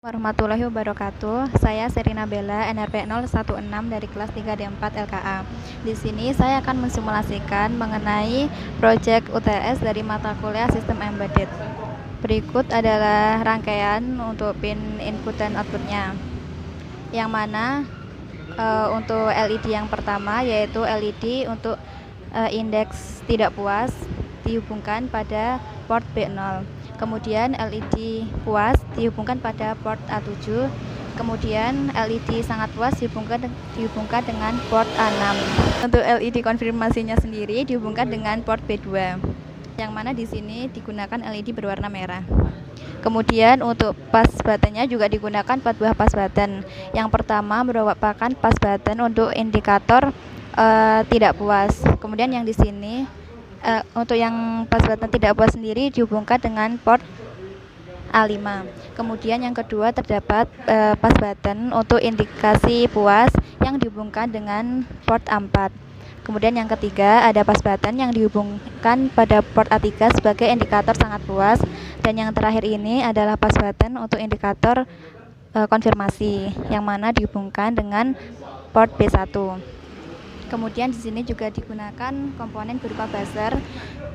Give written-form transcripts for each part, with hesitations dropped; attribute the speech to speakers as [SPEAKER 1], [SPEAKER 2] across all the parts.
[SPEAKER 1] Warahmatullahi wabarakatuh. Saya Serina Bella, NRP 016 dari kelas 3D4 LKA. Di sini saya akan mensimulasikan mengenai proyek UTS dari mata kuliah Sistem Embedded. Berikut adalah rangkaian untuk pin input dan outputnya. Yang mana untuk LED yang pertama yaitu LED untuk indeks tidak puas dihubungkan pada port B0. Kemudian LED puas dihubungkan pada port A7. Kemudian LED sangat puas dihubungkan dengan port A6. Untuk LED konfirmasinya sendiri dihubungkan dengan port B2. Yang mana di sini digunakan LED berwarna merah. Kemudian untuk pas buttonnya juga digunakan 4 buah pas button. Yang pertama merupakan pas button untuk indikator tidak puas. Kemudian yang di sini untuk yang pas button tidak puas sendiri dihubungkan dengan port A5. Kemudian yang kedua terdapat pas button untuk indikasi puas yang dihubungkan dengan port A4. Kemudian yang ketiga ada pas button yang dihubungkan pada port A3 sebagai indikator sangat puas. Dan yang terakhir ini adalah pas button untuk indikator konfirmasi yang mana dihubungkan dengan port B1. Kemudian di sini juga digunakan komponen berupa buzzer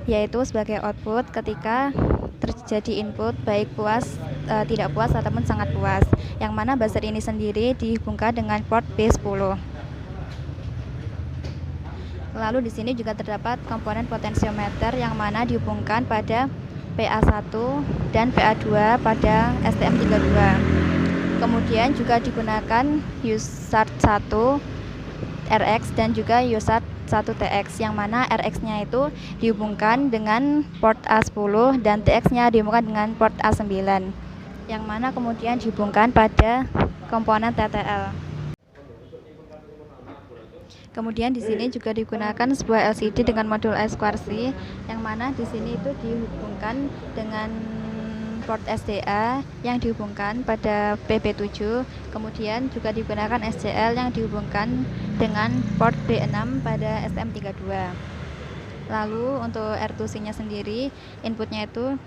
[SPEAKER 1] yaitu sebagai output ketika terjadi input baik puas, tidak puas ataupun sangat puas. Yang mana buzzer ini sendiri dihubungkan dengan port B10. Lalu di sini juga terdapat komponen potentiometer yang mana dihubungkan pada PA1 dan PA2 pada STM32. Kemudian juga digunakan USART 1 RX dan juga USART 1 TX yang mana RX-nya itu dihubungkan dengan port A10 dan TX-nya dihubungkan dengan port A9 yang mana kemudian dihubungkan pada komponen TTL. Kemudian di sini juga digunakan sebuah LCD dengan modul I2C yang mana di sini itu dihubungkan dengan port SDA yang dihubungkan pada PB7. Kemudian juga digunakan SCL yang dihubungkan dengan port B6 pada STM32. Lalu untuk R2C-nya sendiri inputnya itu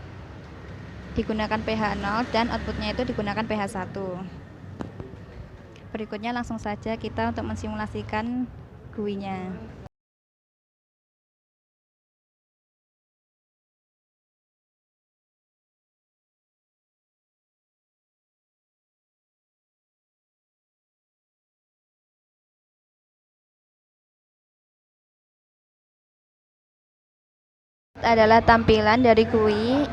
[SPEAKER 1] digunakan PH0 dan outputnya itu digunakan PH1. Berikutnya langsung saja kita untuk mensimulasikan GUI-nya. Adalah tampilan dari GUI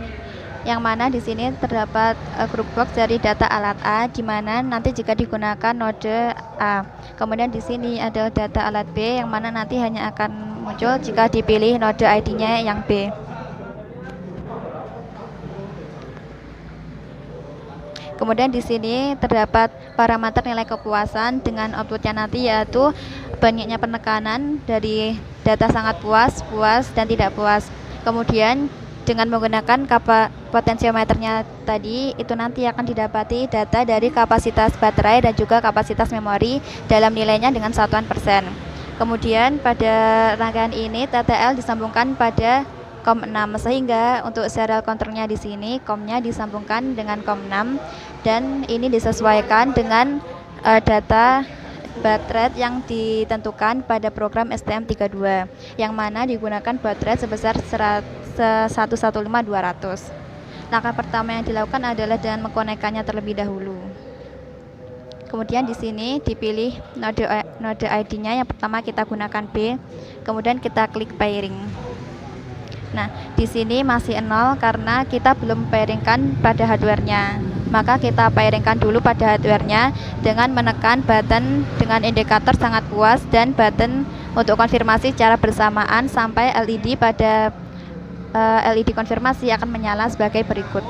[SPEAKER 1] yang mana di sini terdapat group box dari data alat A di mana nanti jika digunakan node A. Kemudian di sini ada data alat B yang mana nanti hanya akan muncul jika dipilih node ID-nya yang B. Kemudian di sini terdapat parameter nilai kepuasan dengan outputnya nanti yaitu banyaknya penekanan dari data sangat puas, puas, dan tidak puas. Kemudian dengan menggunakan potentiometernya tadi itu nanti akan didapati data dari kapasitas baterai dan juga kapasitas memori dalam nilainya dengan satuan persen. Kemudian pada rangkaian ini TTL disambungkan pada COM6 sehingga untuk serial controlnya di sini COM-nya disambungkan dengan COM6 dan ini disesuaikan dengan data baud rate yang ditentukan pada program STM32 yang mana digunakan baud rate sebesar 115200. Langkah pertama yang dilakukan adalah dengan mengkonekkannya terlebih dahulu. Kemudian di sini dipilih node ID-nya yang pertama kita gunakan B, kemudian kita klik pairing. Nah, di sini masih 0 karena kita belum pairingkan pada hardware-nya. Maka kita pairingkan dulu pada hardware-nya dengan menekan button dengan indikator sangat puas dan button untuk konfirmasi secara bersamaan sampai LED pada LED konfirmasi akan menyala sebagai berikut.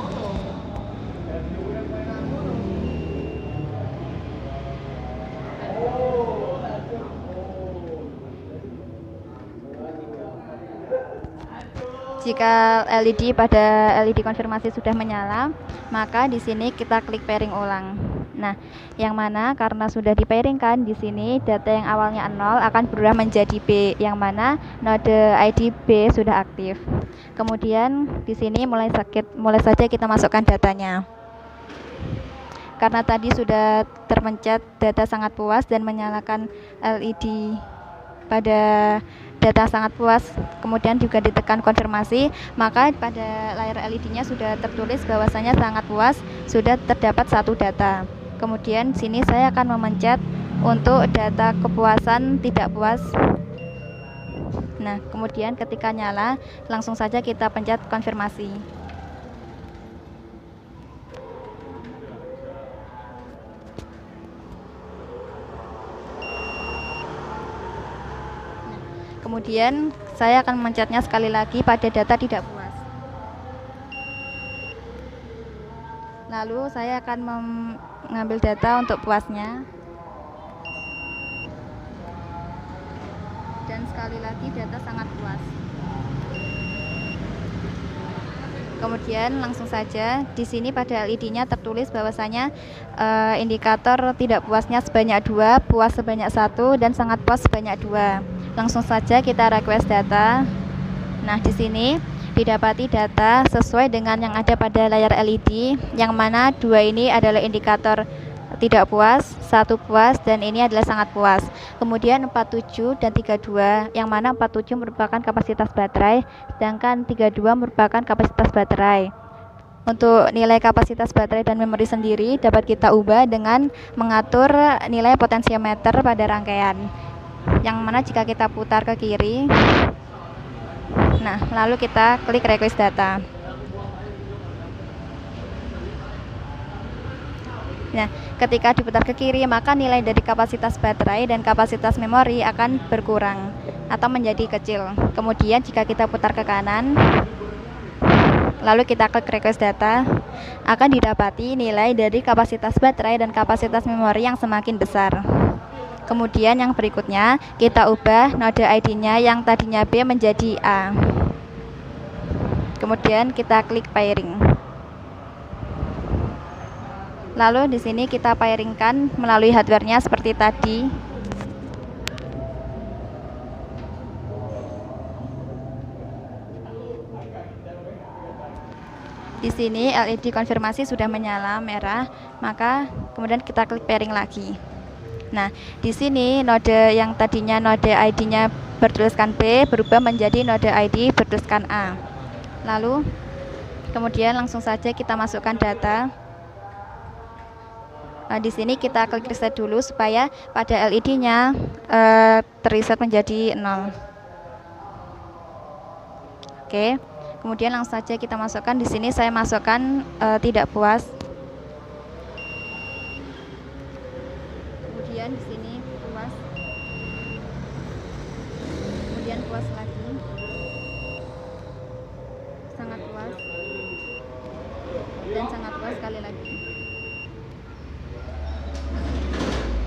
[SPEAKER 1] Jika LED pada LED konfirmasi sudah menyala, maka di sini kita klik pairing ulang. Nah, yang mana karena sudah dipairingkan di sini data yang awalnya 0 akan berubah menjadi B, yang mana node ID B sudah aktif. Kemudian di sini mulai saja kita masukkan datanya. karena tadi sudah terpencet data sangat puas dan menyalakan LED pada data sangat puas, kemudian juga ditekan konfirmasi, maka pada layar LED-nya sudah tertulis bahwasanya sangat puas, sudah terdapat satu data. Kemudian sini saya akan memencet untuk data kepuasan tidak puas. Nah, kemudian ketika nyala, langsung saja kita pencet konfirmasi. Kemudian saya akan memencetnya sekali lagi pada data tidak puas. Lalu saya akan mengambil data untuk puasnya. Dan sekali lagi data sangat puas. Kemudian langsung saja di sini pada LED-nya tertulis bahwasanya indikator tidak puasnya sebanyak 2, puas sebanyak 1, dan sangat puas sebanyak 2. Langsung saja kita request data. Nah, di sini didapati data sesuai dengan yang ada pada layar LED, yang mana 2 ini adalah indikator tidak puas, 1 puas, dan ini adalah sangat puas. Kemudian 47 dan 32, yang mana 47 merupakan kapasitas baterai, sedangkan 32 merupakan kapasitas baterai. Untuk nilai kapasitas baterai dan memori sendiri dapat kita ubah dengan mengatur nilai potensiometer pada rangkaian, yang mana jika kita putar ke kiri, nah lalu kita klik request data. Nah, ketika diputar ke kiri, maka nilai dari kapasitas baterai dan kapasitas memori akan berkurang atau menjadi kecil. Kemudian jika kita putar ke kanan, lalu kita klik request data, akan didapati nilai dari kapasitas baterai dan kapasitas memori yang semakin besar. Kemudian yang berikutnya, kita ubah node ID-nya yang tadinya B menjadi A. Kemudian kita klik pairing. Lalu di sini kita pairingkan melalui hardware-nya seperti tadi. Di sini LED konfirmasi sudah menyala merah, maka kemudian kita klik pairing lagi. Nah, di sini node yang tadinya node ID-nya bertuliskan B berubah menjadi node ID bertuliskan A. Lalu kemudian langsung saja kita masukkan data. Nah, di sini kita klik reset dulu supaya pada LED-nya terreset menjadi 0. Oke. Kemudian langsung saja kita masukkan. Di sini saya masukkan tidak puas. Kemudian di sini puas. Kemudian puas lagi. Sangat puas. Dan sangat puas sekali lagi.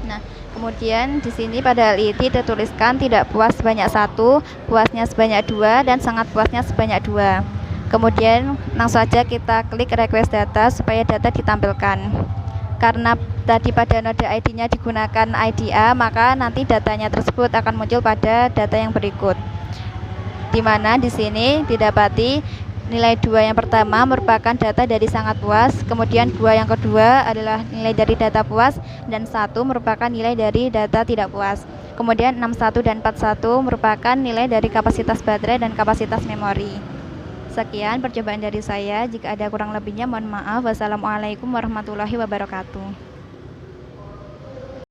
[SPEAKER 1] Nah, kemudian di sini pada LED dituliskan tidak puas sebanyak 1, puasnya sebanyak 2, dan sangat puasnya sebanyak 2. Kemudian langsung saja kita klik request data supaya data ditampilkan. Karena tadi pada node ID-nya digunakan ID A, maka nanti datanya tersebut akan muncul pada data yang berikut. Di mana di sini didapati nilai 2 yang pertama merupakan data dari sangat puas, kemudian 2 yang kedua adalah nilai dari data puas, dan 1 merupakan nilai dari data tidak puas. Kemudian 61 dan 41 merupakan nilai dari kapasitas baterai dan kapasitas memori. Sekian percobaan dari saya, jika ada kurang lebihnya mohon maaf. Wassalamualaikum warahmatullahi wabarakatuh.